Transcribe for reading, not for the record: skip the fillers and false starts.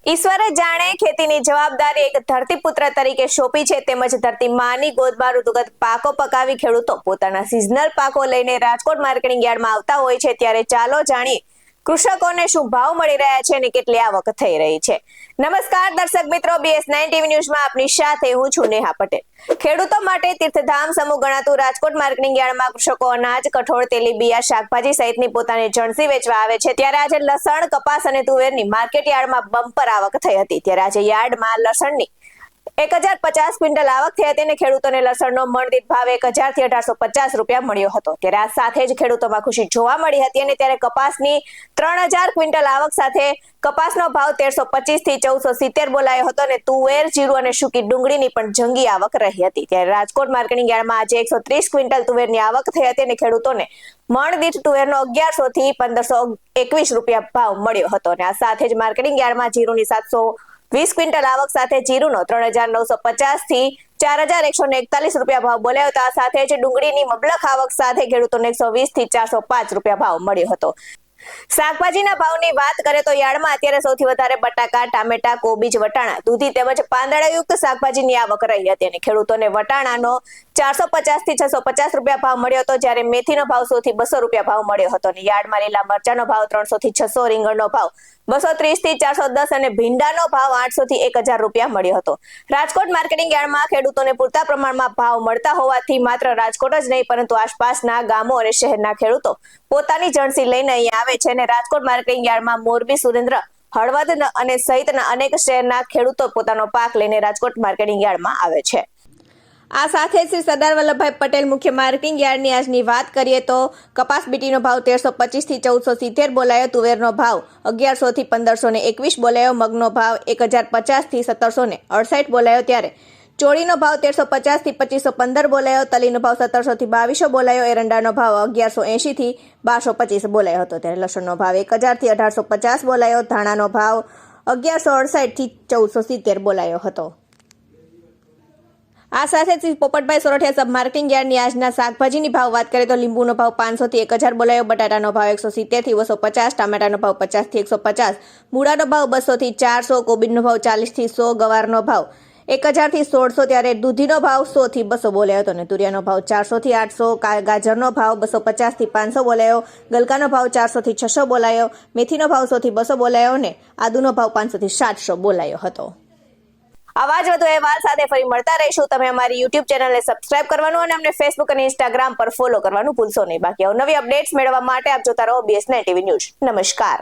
ઈશ્વરે જાણે ખેતીની જવાબદારી એક ધરતીપુત્ર તરીકે સોંપી છે, તેમજ ધરતી માની ગોદમાં ઋતુગત પાકો પકાવી ખેડૂતો પોતાના સિઝનલ પાકો લઈને રાજકોટ માર્કેટિંગ યાર્ડમાં આવતા હોય છે, ત્યારે ચાલો જાણીએ કૃષકોને શું ભાવ મળી રહ્યા છે અને કેટલી આવક થઈ રહી છે। નમસ્કાર દર્શક મિત્રો, BS9 ટીવી ન્યૂઝમાં આપની સાથે હું છું નેહા પટેલ। ખેડૂતો માટે તીર્થધામ સમૂહ ગણાતું રાજકોટ માર્કેટિંગ યાર્ડમાં કૃષકો અનાજ, કઠોળ, તેલીબિયા, શાકભાજી સહિતની પોતાની જણસી વેચવા આવે છે। ત્યારે આજે લસણ, કપાસ અને તુવેરની માર્કેટ યાર્ડમાં બમ્પર આવક થઈ હતી। ત્યારે આજે યાર્ડમાં લસણની 1050 ક્વિન્ટલ આવક થઈ હતી અને ખેડૂતોને લસણનો મણ દીઠ ભાવ 1000 થી 1850 રૂપિયા મળ્યો હતો। ત્યારે આ સાથે જ ખેડૂતોમાં ખુશી જોવા મળી હતી અને ત્યારે કપાસની 3000 ક્વિન્ટલ આવક સાથે કપાસનો ભાવ 1325 થી 1470 બોલાયો હતો અને તુવેર, જીરું અને સૂકી ડુંગળીની પણ જંગી આવક રહી હતી। ત્યારે રાજકોટ માર્કેટિંગ યાર્ડમાં આજે 130 ક્વિન્ટલ તુવેરની આવક થઈ હતી અને ખેડૂતોને મણ દીઠ તુવેરનો 1100 થી 1521 રૂપિયા ભાવ મળ્યો હતો અને આ સાથે જ માર્કેટિંગ યાર્ડમાં જીરુંની 720 ક્વિન્ટલ આવક સાથે જીરુંનો 3950 થી 4141 રૂપિયા ભાવ બોલાયો હતો। આ સાથે જ ડુંગળીની મબલખ આવક સાથે ખેડૂતોને 120 થી 405 રૂપિયા ભાવ મળ્યો હતો। શાકભાજીના ભાવની વાત કરીએ તો યાર્ડમાં અત્યારે સૌથી વધારે બટાકા, ટામેટા, કોબીજ, વટાણા, દૂધી તેમજ પાંદડાયુક્ત શાકભાજીની આવક રહી હતી અને ખેડૂતોને વટાણાનો 450 થી 650 રૂપિયા ભાવ મળ્યો હતો, જ્યારે મેથીનો ભાવ 100 થી 200 રૂપિયા ભાવ મળ્યો હતો અને યાર્ડમાં લીલા મરચાનો ભાવ 300 થી 600, રીંગણનો ભાવ 230 થી 410 અને ભીંડાનો ભાવ 800 થી 1000 રૂપિયા મળ્યો હતો। રાજકોટ માર્કેટિંગ યાર્ડમાં ખેડૂતોને પૂરતા પ્રમાણમાં ભાવ મળતા હોવાથી માત્ર રાજકોટ જ નહીં પરંતુ આસપાસના ગામો અને શહેરના ખેડૂતો પોતાની જણસી લઈને અહીંયા આવે છે અને રાજકોટ માર્કેટિંગ યાર્ડમાં મોરબી, સુરેન્દ્ર, હળવદ અને સહિતના અનેક શહેરના ખેડૂતો પોતાનો પાક લઈને રાજકોટ માર્કેટિંગ યાર્ડમાં આવે છે। આ સાથે શ્રી સરદાર વલ્લભભાઈ પટેલ મુખ્ય માર્કેટિંગ યાર્ડની આજની વાત કરીએ તો કપાસ બીટીનો ભાવ 1325 થી 1470 બોલાયો, તુવેરનો ભાવ 1100 થી 1521 બોલાયો, મગનો ભાવ 1050 થી 1768 બોલાયો, ત્યારે ચોળીનો ભાવ 1350 થી 2515 બોલાયો, તલીનો ભાવ 1700 થી 2200 બોલાયો, એરંડાનો ભાવ 1180 થી 1225 બોલાયો હતો, ત્યારે લસણનો ભાવ 1000 થી 1850 બોલાયો, ધાણાનો ભાવ 1168 થી 1470 બોલાયો હતો। આ સાથે શ્રી પોપટભાઈ સોરઠિયા સબ માર્કેટિંગ યાર્ડની આજના શાકભાજીની ભાવ વાત કરીએ તો લીંબુનો ભાવ 500 થી 1000 બોલાયો, બટાટાનો ભાવ 170 થી 250, ટામેટાનો ભાવ 50 થી 150, મૂળાનો ભાવ 200 થી 400, કોબીજનો ભાવ 40 થી 100, ગવારનો ભાવ 1000 થી 1600, ત્યારે દૂધીનો ભાવ 100 થી 200 બોલાયો હતો અને તુરિયાનો ભાવ 400 થી 800, ગાજરનો ભાવ 250 થી 500 બોલાયો, ગલકાનો ભાવ 400 થી 600 બોલાયો, મેથીનો ભાવ 100 થી 200 બોલાયો અને આદુનો ભાવ 500 થી 700 બોલાયો હતો। આવા જ વધુ અહેવાલ સાથે ફરી મળતા રહીશું। તમે અમારી YouTube ચેનલને સબસ્ક્રાઇબ કરવાનું અને અમને Facebook અને Instagram પર ફોલો કરવાનું ભૂલશો નહીં। બાકી નવી અપડેટ્સ મેળવવા માટે આપ જોતા રહો BS9 ટીવી ન્યૂઝ। નમસ્કાર।